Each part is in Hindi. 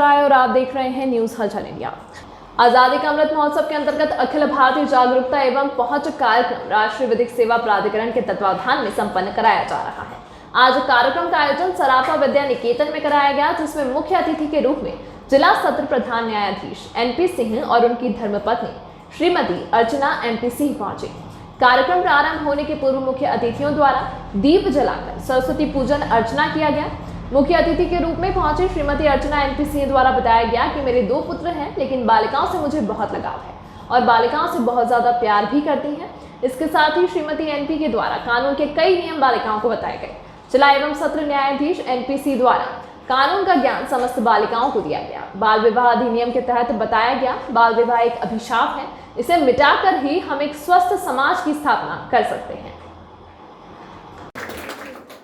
राय और आप देख रहे हैं न्यूज हलचल इंडिया। आजादी का अमृत महोत्सव के अंतर्गत अखिल भारतीय जागरूकता एवं पहुंच कार्यक्रम राष्ट्रीय विधिक सेवा प्राधिकरण के तत्वाधान में संपन्न कराया जा रहा है। आज कार्यक्रम का आयोजन सराफा विद्या निकेतन में कराया गया, जिसमें मुख्य अतिथि के रूप में जिला सत्र प्रधान न्यायाधीश NP सिंह और उनकी धर्मपत्नी श्रीमती अर्चना MP सिंह पहुंचे। कार्यक्रम प्रारंभ होने के पूर्व मुख्य अतिथियों द्वारा दीप जलाकर सरस्वती पूजन अर्चना किया गया। मुख्य अतिथि के रूप में पहुंची श्रीमती अर्चना MP सिंह द्वारा बताया गया कि मेरे 2 पुत्र हैं, लेकिन बालिकाओं से मुझे बहुत लगाव है और बालिकाओं से बहुत ज्यादा प्यार भी करती हैं। इसके साथ ही श्रीमती MP के द्वारा कानून के कई नियम बालिकाओं को बताए गए। जिला एवं सत्र न्यायाधीश NP सिंह द्वारा कानून का ज्ञान समस्त बालिकाओं को दिया गया। बाल विवाह अधिनियम के तहत बताया गया, बाल विवाह एक अभिशाप है, इसे मिटाकर ही हम एक स्वस्थ समाज की स्थापना कर सकते हैं।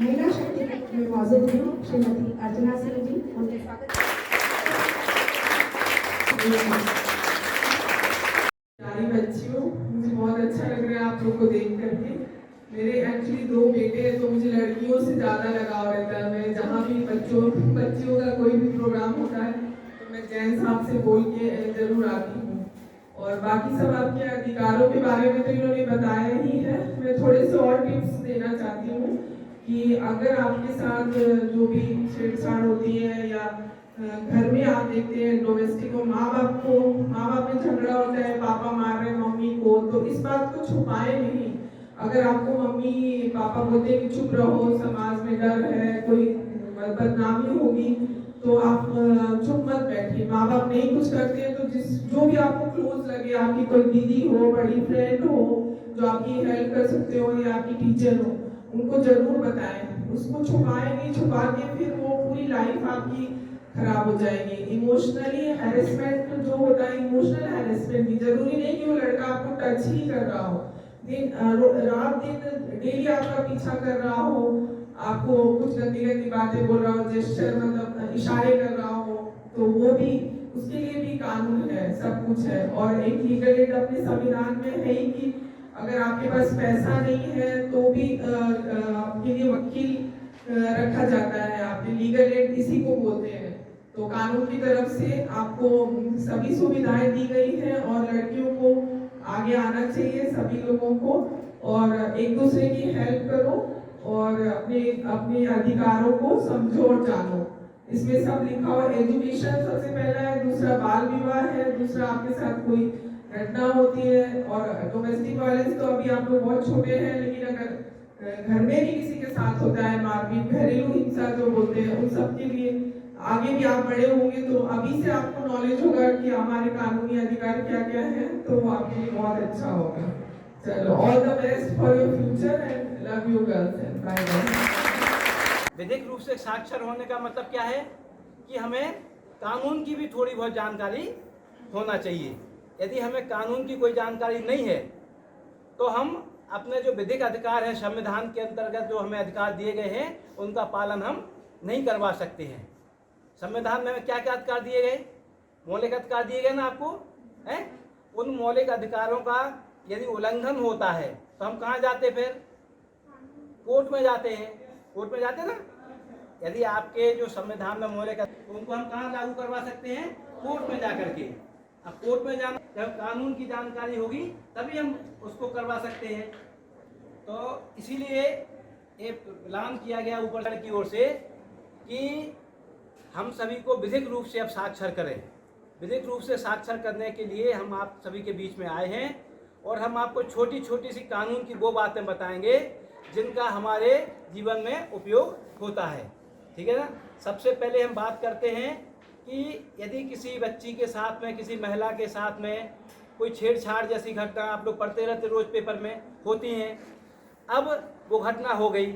महिला शक्ति में मौजूद हैं श्रीमती अर्चना सिंह जी, उनके स्वागत। प्यारी बच्चियों, मुझे बहुत अच्छा लग रहा है आप लोग को देख करके। मेरे एक्चुअली 2 बेटे हैं, तो मुझे लड़कियों से ज़्यादा लगाव रहता है। मैं जहाँ भी बच्चियों का कोई भी प्रोग्राम होता है तो मैं जैन साहब से बोल के जरूर आती हूँ। और बाकी सब आपके अधिकारों के बारे में तो इन्होंने बताया ही है। मैं थोड़े से और टिप्स देना चाहती हूँ कि अगर आपके साथ जो भी छेड़छाड़ होती है या घर में आप देखते हैं डोमेस्टिक हो, माँ बाप में झगड़ा होता है, पापा मार रहे हैं मम्मी को, तो इस बात को छुपाए नहीं। अगर आपको मम्मी पापा बोलते हैं कि चुप रहो, समाज में डर है, कोई बदनामी होगी, तो आप चुप मत बैठिए। माँ बाप नहीं कुछ करते हैं तो जो भी आपको क्लोज लगे, आपकी कोई दीदी हो, बड़ी फ्रेंड हो जो आपकी हेल्प कर सकते हो या आपकी टीचर हो, उनको जरूर बताएं। उसको छुपाए नहीं, छुपा के फिर वो पूरी लाइफ आपकी खराब हो जाएगी। इमोशनली हैरेसमेंट जो होता है, इमोशनल हैरेसमेंट भी जरूरी नहीं कि वो लड़का आपको टच ही कर रहा हो, रात दिन डेली आपका पीछा कर रहा हो, आपको कुछ गंदी बातें बोल रहा हो, जेस्चर मतलब इशारे कर रहा हो, तो वो भी, उसके लिए भी कानून है, सब कुछ है। और एक लीगल एड अपने संविधान में है ही कि अगर आपके पास पैसा नहीं है तो भी आपके लिए वकील रखा जाता है। आपके लीगल एड इसी को बोलते हैं। तो कानून की तरफ से आपको सभी सुविधाएं दी गई है और लड़कियों को आगे आना चाहिए, सभी लोगों को, और एक दूसरे की हेल्प करो और अपने अधिकारों को समझो और जानो। इसमें सब लिखा हुआ, एजुकेशन सबसे पहला है, दूसरा बाल विवाह है, दूसरा आपके साथ कोई घटना होती है, और डोमेस्टिक वायलेंस तो अभी आप लोग बहुत छोटे हैं, लेकिन अगर घर में भी किसी के साथ होता है मारपीट, घरेलू हिंसा जो बोलते हैं, उन सब के लिए आगे भी आप बड़े होंगे तो अभी से आपको नॉलेज होगा कि हमारे कानूनी अधिकार क्या क्या है, तो वो आपके लिए बहुत अच्छा होगा। चलो, all the best for your future and love you girls and bye bye. विधिक रूप से साक्षर होने का मतलब क्या है कि हमें कानून की भी थोड़ी बहुत जानकारी होना चाहिए। यदि हमें कानून की कोई जानकारी नहीं है तो हम अपने जो विधिक अधिकार हैं, संविधान के अंतर्गत जो हमें अधिकार दिए गए हैं, उनका पालन हम नहीं करवा सकते हैं। संविधान में क्या क्या अधिकार दिए गए, मौलिक अधिकार दिए गए ना आपको, हैं? उन मौलिक अधिकारों का यदि उल्लंघन होता है तो हम कहाँ जाते, फिर कोर्ट में जाते हैं। कोर्ट में जाते ना, यदि आपके जो संविधान में मौलिक उनको हम कहाँ लागू करवा सकते हैं, कोर्ट में जा करके। अब कोर्ट में जाना, जब कानून की जानकारी होगी तभी हम उसको करवा सकते हैं। तो इसीलिए एक ऐलान किया गया ऊपर की ओर से कि हम सभी को विधिक रूप से अब साक्षर करें। विधिक रूप से साक्षर करने के लिए हम आप सभी के बीच में आए हैं और हम आपको छोटी छोटी सी कानून की वो बातें बताएंगे जिनका हमारे जीवन में उपयोग होता है। ठीक है ना। सबसे पहले हम बात करते हैं कि यदि किसी बच्ची के साथ में, किसी महिला के साथ में कोई छेड़छाड़ जैसी घटना आप लोग पढ़ते रहते रोज़ पेपर में होती हैं। अब वो घटना हो गई,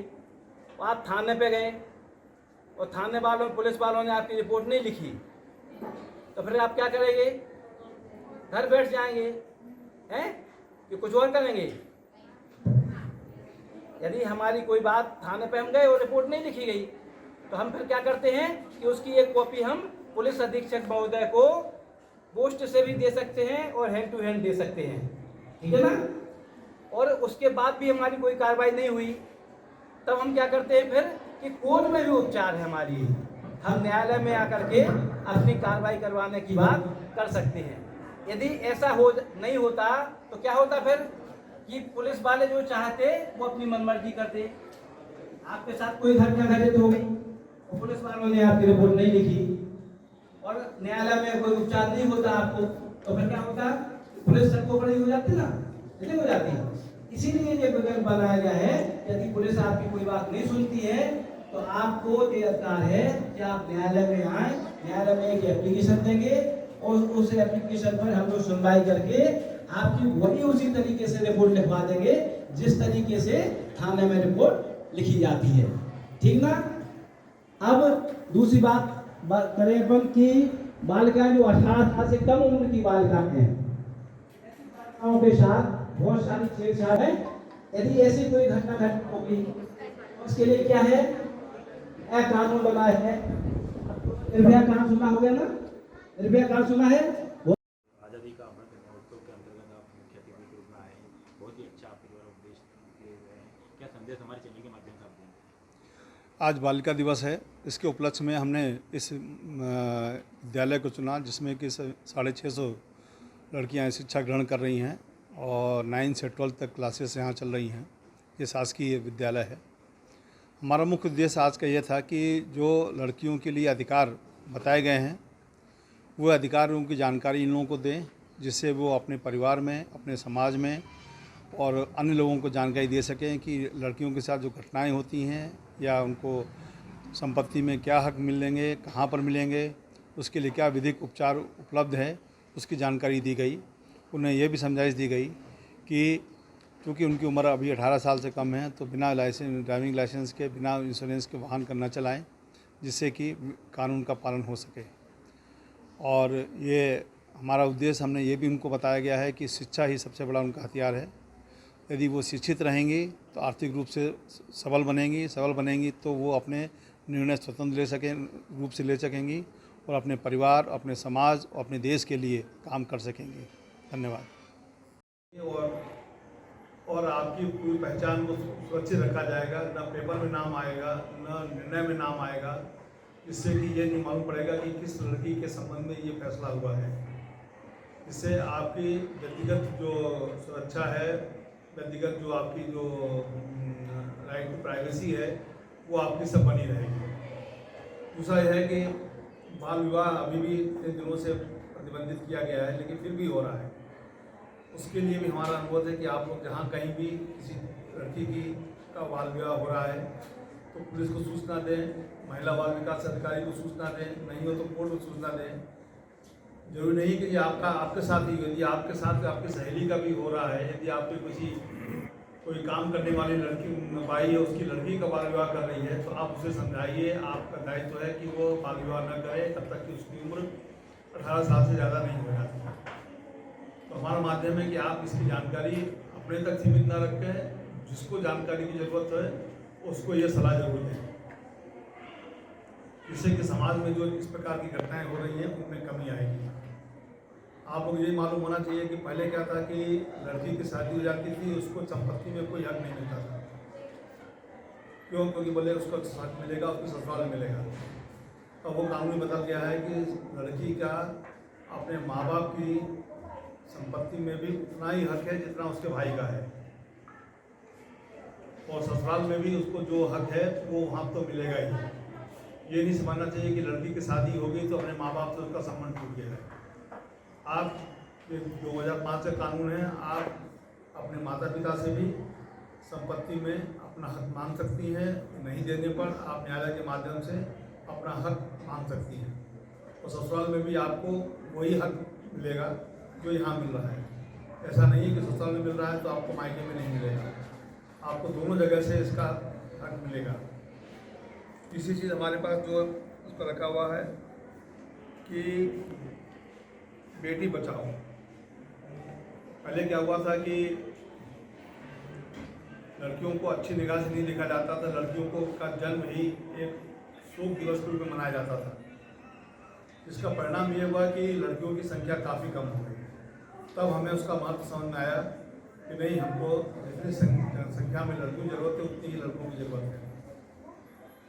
आप थाने पे गए और थाने वालों, पुलिस वालों ने आपकी रिपोर्ट नहीं लिखी, तो फिर आप क्या करेंगे, घर बैठ जाएंगे हैं कि कुछ और करेंगे। यदि हमारी कोई बात थाने पे हम गए और रिपोर्ट नहीं लिखी गई तो हम फिर क्या करते हैं कि उसकी एक कॉपी हम पुलिस अधीक्षक महोदय को पोस्ट से भी दे सकते हैं और हैंड टू हैंड दे सकते हैं। ठीक है ना। और उसके बाद भी हमारी कोई कार्रवाई नहीं हुई तब हम क्या करते हैं फिर कि कोर्ट में भी उपचार है हमारी। हम न्यायालय में आकर के अपनी कार्रवाई करवाने की बात कर सकते हैं। यदि ऐसा नहीं होता तो क्या होता फिर कि पुलिस वाले जो चाहते वो अपनी मनमर्जी करते। आपके साथ कोई घटना घटित हो गई और पुलिस वालों ने आपकी रिपोर्ट नहीं लिखी और न्यायालय में कोई उपचार नहीं होता आपको, तो फिर क्या होता? पुलिस सड़कों पर ही हो जाती ना, नहीं हो जाती। इसीलिए ये विकल्प बनाया गया है, यदि पुलिस आपकी कोई बात नहीं सुनती है तो आपको ये अधिकार है कि आप न्यायालय में आए, न्यायालय में एक एप्लीकेशन देंगे और उस एप्लीकेशन पर हम लोग सुनवाई करके आपकी वही उसी तरीके से रिपोर्ट लिखवा देंगे जिस तरीके से थाने में रिपोर्ट लिखी जाती है, ठीक ना। अब दूसरी बात करें अपन की बालिकाएं जो 18 साल से कम उम्र की बालिकाएं हैं, के साथ बहुत सारी छेड़छाड़ है। यदि ऐसी कोई घटना घटित होगी उसके लिए क्या है, कानून बनाया है। निर्भया कांड सुना हो गया ना, निर्भया कांड सुना है। आज़ादी का अमृत महोत्सव के अंतर्गत आप मुख्य अतिथि के रूप में आए हैं, बहुत ही अच्छा आपके द्वारा उपदेश दिए हुए हैं, क्या संदेश हमारे चैनल के माध्यम से आप देंगे? आज बालिका दिवस है, इसके उपलक्ष्य में हमने इस विद्यालय को चुना जिसमें कि 650 लड़कियां शिक्षा ग्रहण कर रही हैं और 9 से 12 तक क्लासेस यहाँ चल रही हैं। ये शासकीय विद्यालय है। हमारा मुख्य उद्देश्य आज का ये था कि जो लड़कियों के लिए अधिकार बताए गए हैं वो अधिकारों की जानकारी इन लोगों को दें, जिससे वो अपने परिवार में, अपने समाज में और अन्य लोगों को जानकारी दे सकें कि लड़कियों के साथ जो घटनाएं होती हैं या उनको संपत्ति में क्या हक मिलेंगे, कहाँ पर मिलेंगे, उसके लिए क्या विधिक उपचार उपलब्ध है, उसकी जानकारी दी गई। उन्हें यह भी समझाइश दी गई कि क्योंकि उनकी उम्र अभी 18 साल से कम है तो बिना ड्राइविंग लाइसेंस के, बिना इंश्योरेंस के वाहन करना चलाएं, जिससे कि कानून का पालन हो सके। और ये हमारा उद्देश्य, हमने ये भी उनको बताया गया है कि शिक्षा ही सबसे बड़ा उनका हथियार है। यदि वो शिक्षित रहेंगी तो आर्थिक रूप से सबल बनेंगी तो वो अपने निर्णय स्वतंत्र रूप से ले सकेंगी और अपने परिवार, अपने समाज और अपने देश के लिए काम कर सकेंगी। धन्यवाद। और आपकी पूरी पहचान को सुरक्षित रखा जाएगा, ना पेपर में नाम आएगा, ना निर्णय में नाम आएगा, इससे कि ये नहीं मालूम पड़ेगा कि किस लड़की के संबंध में ये फैसला हुआ है। इससे आपकी व्यक्तिगत जो सुरक्षा है, व्यक्तिगत जो आपकी जो राइट टू प्राइवेसी है, वो आपकी सब बनी रहेगी। दूसरा यह है कि बाल विवाह अभी भी इन दिनों से प्रतिबंधित किया गया है, लेकिन फिर भी हो रहा है। उसके लिए भी हमारा अनुरोध है कि आप लोग जहाँ कहीं भी किसी लड़की का बाल विवाह हो रहा है तो पुलिस को सूचना दें, महिला बाल विकास अधिकारी को सूचना दें, नहीं हो तो कोर्ट को सूचना दें। जरूरी नहीं कि ये आपके साथ ही, यदि आपके साथ आपकी सहेली का भी हो रहा है, यदि आपकी कोई काम करने वाली लड़की बाई है, उसकी लड़की का बाल विवाह कर रही है तो आप उसे समझाइए। आपका दायित्व है कि वो बाल विवाह न करे तब तक कि उसकी उम्र 18 साल से ज़्यादा नहीं हो जाती। तो हमारा माध्यम है कि आप इसकी जानकारी अपने तक सीमित न रखें, जिसको जानकारी की ज़रूरत है उसको ये सलाह जरूर दें, जिससे कि समाज में जो इस प्रकार की घटनाएं हो रही हैं उनमें कमी आएगी। आप लोग ये मालूम होना चाहिए कि पहले क्या था कि लड़की की शादी हो जाती थी, उसको संपत्ति में कोई हक नहीं मिलता था। क्यों? क्योंकि बोले उसको हक मिलेगा, उसको ससुराल मिलेगा। तो वो कानून बदल गया है कि लड़की का अपने माँ बाप की संपत्ति में भी उतना ही हक है जितना उसके भाई का है, और ससुराल में भी उसको जो हक है वो वहाँ तो मिलेगा ही। ये नहीं समझना चाहिए कि लड़की की शादी हो गई तो अपने माँ बाप से उसका संबंध टूट गया है। आप 2005 का कानून है, आप अपने माता पिता से भी संपत्ति में अपना हक मांग सकती हैं। नहीं देने पर आप न्यायालय के माध्यम से अपना हक मांग सकती हैं, और ससुराल में भी आपको वही हक मिलेगा जो यहाँ मिल रहा है। ऐसा नहीं कि ससुराल में मिल रहा है तो आपको मायके में नहीं मिलेगा, आपको दोनों जगह से इसका हक मिलेगा। तीसरी चीज़ हमारे पास जो इस पर रखा हुआ है कि बेटी बचाओ। पहले क्या हुआ था कि लड़कियों को अच्छी निगाह से नहीं देखा जाता था, लड़कियों को का जन्म ही एक शोक दिवस के रूप में मनाया जाता था। इसका परिणाम ये हुआ कि लड़कियों की संख्या काफ़ी कम हो गई। तब हमें उसका महत्व समझ में आया कि नहीं, हमको जितनी संख्या में लड़कियों की ज़रूरत है उतनी ही लड़कों की ज़रूरत है।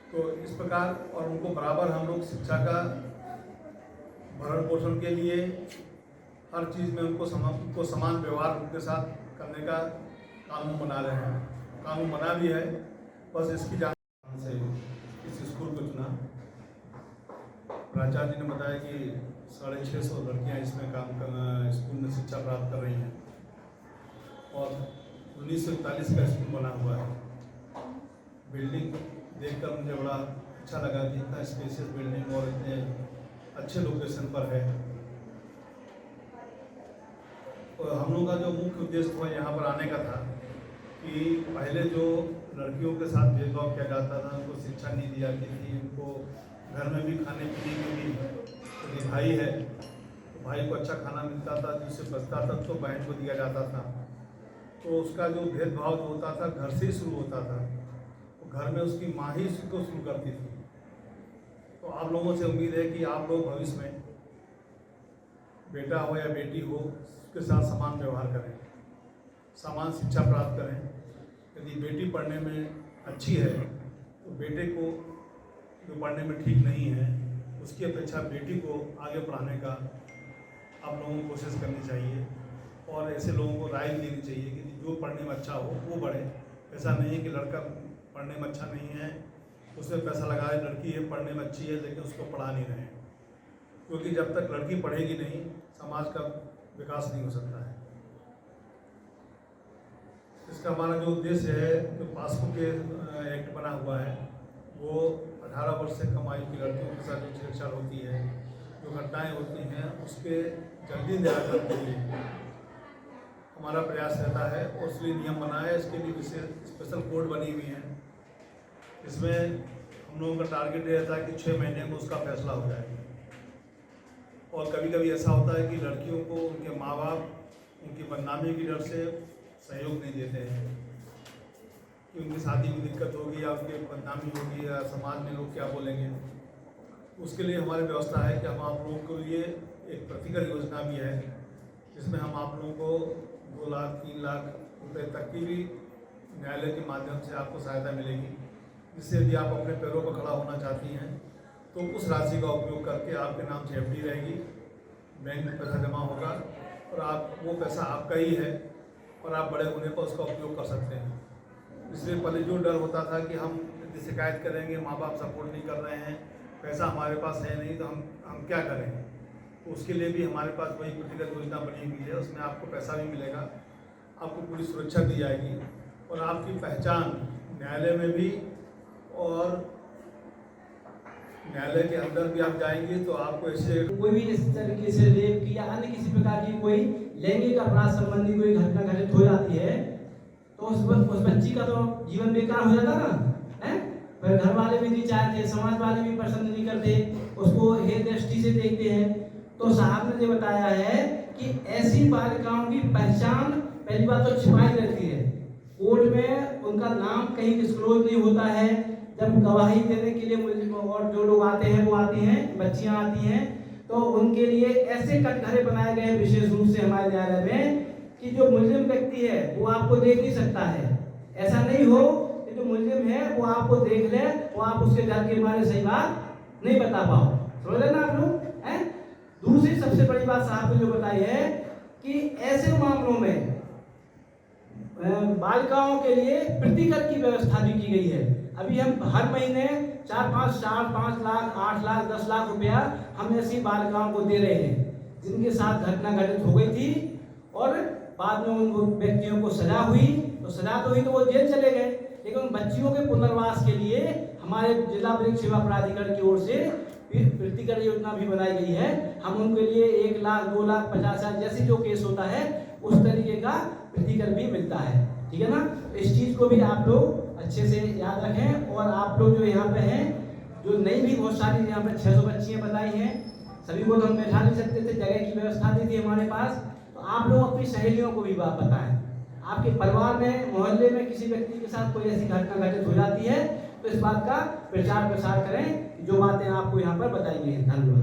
तो इस प्रकार और उनको बराबर हम लोग शिक्षा का भरण पोषण के लिए हर चीज़ में उनको समान व्यवहार उनके साथ करने का कानून बना रहे हैं। कानून बना भी है, बस इसकी जांच से इस स्कूल को चुना। प्राचार्य जी ने बताया कि 650 लड़कियां इसमें स्कूल में शिक्षा प्राप्त कर रही हैं और 1941 का स्कूल बना हुआ है। बिल्डिंग देखकर मुझे बड़ा अच्छा लगा कि इतना स्पेशियस बिल्डिंग और इतने अच्छे लोकेशन पर है। और हम लोग का जो मुख्य उद्देश्य था यहाँ पर आने का था कि पहले जो लड़कियों के साथ भेदभाव किया जाता था, उनको शिक्षा नहीं दी जाती थी, उनको घर में भी खाने पीने में भी, यदि भाई है तो भाई को अच्छा खाना मिलता था, जिससे बचता था तो बहन को दिया जाता था। तो उसका जो भेदभाव जो होता था घर से ही शुरू होता था, तो घर में उसकी माँ ही उसको शुरू करती थी। तो आप लोगों से उम्मीद है कि आप लोग भविष्य में बेटा हो या बेटी हो उसके साथ समान व्यवहार करें, समान शिक्षा प्राप्त करें। यदि बेटी पढ़ने में अच्छी है तो बेटे को जो पढ़ने में ठीक नहीं है उसकी अपेक्षा बेटी को आगे पढ़ाने का आप लोगों को कोशिश करनी चाहिए और ऐसे लोगों को राय देनी चाहिए कि जो पढ़ने में अच्छा हो वो बढ़े। ऐसा नहीं है कि लड़का पढ़ने में अच्छा नहीं है उसमें पैसा लगा रहे, लड़की है पढ़ने में अच्छी है लेकिन उसको पढ़ा नहीं रहे, क्योंकि जब तक लड़की पढ़ेगी नहीं समाज का विकास नहीं हो सकता है। इसका हमारा जो उद्देश्य है, जो पास्को के एक्ट बना हुआ है, वो 18 वर्ष से कम आयु की लड़कियों के साथ जो छेड़छाड़ होती है, जो घटनाएं होती हैं, उसके जल्दी निराकरण के लिए हमारा प्रयास रहता है और इसलिए नियम बना है। इसके लिए विशेष स्पेशल कोड बनी हुई है। इसमें हम लोगों का टारगेट रहता है कि 6 महीने में उसका फैसला हो जाए। और कभी कभी ऐसा होता है कि लड़कियों को उनके माँ बाप उनकी बदनामी की डर से सहयोग नहीं देते हैं कि उनकी शादी में दिक्कत होगी या उनकी बदनामी होगी या समाज में लोग क्या बोलेंगे। उसके लिए हमारी व्यवस्था है कि हम आप लोगों के लिए एक प्रतिकर योजना भी है, जिसमें हम आप लोगों को 2 लाख 3 लाख रुपए तक की भी न्यायालय के माध्यम से आपको सहायता मिलेगी, जिससे यदि आप अपने पैरों पर खड़ा होना चाहती हैं तो उस राशि का उपयोग करके आपके नाम से FD रहेगी, बैंक में पैसा जमा होगा और आप वो पैसा आपका ही है और आप बड़े होने पर उसका उपयोग कर सकते हैं। इसलिए पहले जो डर होता था कि हम यदि शिकायत करेंगे, माँ बाप सपोर्ट नहीं कर रहे हैं, पैसा हमारे पास है नहीं तो हम क्या करें, तो उसके लिए भी हमारे पास वही प्रतिगत योजना बनी हुई है। उसमें आपको पैसा भी मिलेगा, आपको पूरी सुरक्षा दी जाएगी और आपकी पहचान न्यायालय में भी और न्यायालय के अंदर भी आप जाएंगे तो आपको ऐसे कोई भी इस तरीके से रेप की या अन्य किसी प्रकार की कोई लैंगिक अपराध संबंधी कोई घटना घटित हो जाती है तो उस बच्ची का तो जीवन बेकार हो जाता ना है। पर घर वाले भी नहीं चाहते, समाज वाले भी पसंद नहीं करते, उसको हे दृष्टि से देखते हैं। तो साहब ने ये बताया है कि ऐसी बालिकाओं की पहचान पहली बात तो छिपाई रहती है, कोर्ट में उनका नाम कहीं डिस्क्लोज नहीं होता है। जब गवाही देने के लिए और जो लोग आते हैं वो आती हैं, बच्चियां आती हैं, तो उनके लिए ऐसे कटघरे बनाए गए हैं विशेष रूप से हमारे न्यायालय में कि जो मुलजिम व्यक्ति है वो आपको देख नहीं सकता है। ऐसा नहीं हो कि जो मुलजिम है वो आपको देख ले, वो आप उसके घर के बारे सही बात नहीं बता पाओ। समझ लेना आप लोग हैं। दूसरी सबसे बड़ी बात साहब ने जो बताई है कि ऐसे मामलों में बालिकाओं के लिए प्रतिकर की व्यवस्था भी की गई है। अभी हम हर महीने 4-5 लाख 8 लाख 10 लाख रुपया हम ऐसी बालिकाओं को दे रहे हैं जिनके साथ घटना घटित हो गई थी और बाद में उन व्यक्तियों को सजा हुई। तो सजा तो हुई तो वो जेल चले गए, लेकिन उन बच्चियों के पुनर्वास के लिए हमारे जिला विधिक सेवा प्राधिकरण की ओर से प्रतिकर योजना भी बनाई गई है। हम उनके लिए 1 लाख 2 लाख 50,000 जैसे जो केस होता है उस तरीके का प्रतिकर भी मिलता है। ठीक है ना। इस चीज को भी आप लोग अच्छे से याद रखें। और आप लोग जो यहाँ पे हैं, जो नई भी बहुत सारी यहाँ पे 600 बच्चियाँ बताई हैं, सभी को तो हम बैठा नहीं सकते थे, जगह की व्यवस्था नहीं थी हमारे पास। तो आप लोग अपनी सहेलियों को भी बात बताएं। आपके परिवार में मोहल्ले में किसी व्यक्ति के साथ कोई ऐसी घटना घटित हो जाती है तो इस बात का प्रचार प्रसार करें जो बातें आपको यहाँ पर बताई गई हैं। धन्यवाद।